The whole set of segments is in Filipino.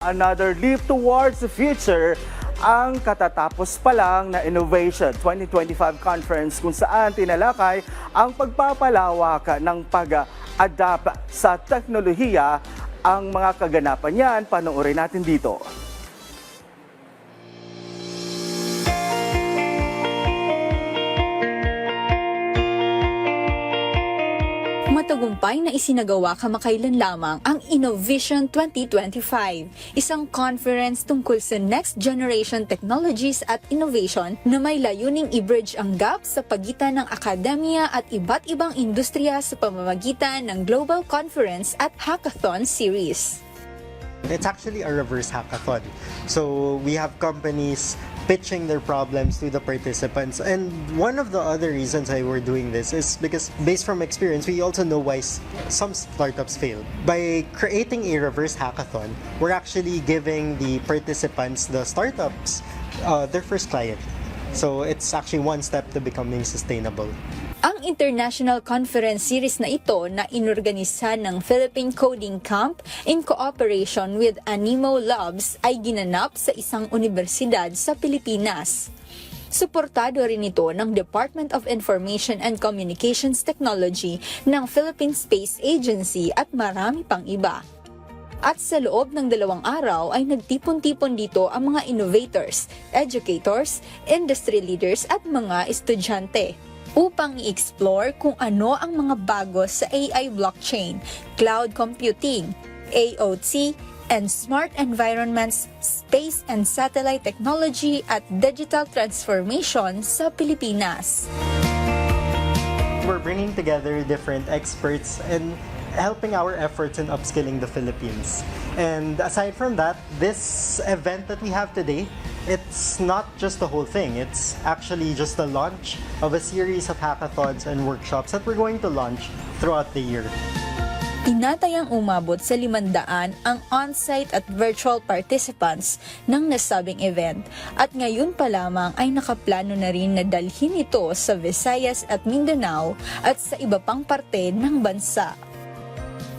Another leap towards the future ang katatapos pa lang na Innovation 2025 Conference kung saan tinalakay ang pagpapalawak ng pag-adapt sa teknolohiya. Ang mga kaganapan niyan, panoorin natin dito. Matagumpay na isinagawa kamakailan lamang ang Innovation 2025, isang conference tungkol sa next generation technologies at innovation na may layuning i-bridge ang gap sa pagitan ng akademya at iba't ibang industriya sa pamamagitan ng Global Conference at Hackathon Series. It's actually a reverse hackathon. So we have companies pitching their problems to the participants. And one of the other reasons why we're doing this is because based from experience, we also know why some startups fail. By creating a reverse hackathon, we're actually giving the participants, the startups, their first client. So it's actually one step to becoming sustainable. Ang international conference series na ito na inorganisa ng Philippine Coding Camp in cooperation with Animo Labs ay ginanap sa isang universidad sa Pilipinas. Suportado rin ito ng Department of Information and Communications Technology ng Philippine Space Agency at marami pang iba. At sa loob ng 2 araw ay nagtipon-tipon dito ang mga innovators, educators, industry leaders at mga estudyante upang i-explore kung ano ang mga bago sa AI blockchain, cloud computing, AOT, and smart environments, space and satellite technology at digital transformation sa Pilipinas. We're bringing together different experts and helping our efforts in upskilling the Philippines. And aside from that, this event that we have today, it's not just the whole thing. It's actually just the launch of a series of hackathons and workshops that we're going to launch throughout the year. Tinatayang umabot sa 500 ang on-site at virtual participants ng nasabing event at ngayon pa lamang ay nakaplano na rin na dalhin ito sa Visayas at Mindanao at sa iba pang parte ng bansa.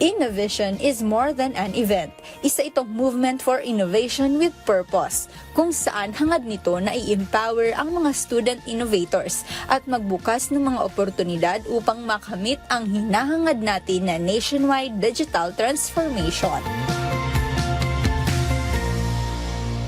Innovision is more than an event. Isa itong movement for innovation with purpose, kung saan hangad nito na i-empower ang mga student innovators at magbukas ng mga oportunidad upang makamit ang hinahangad natin na nationwide digital transformation.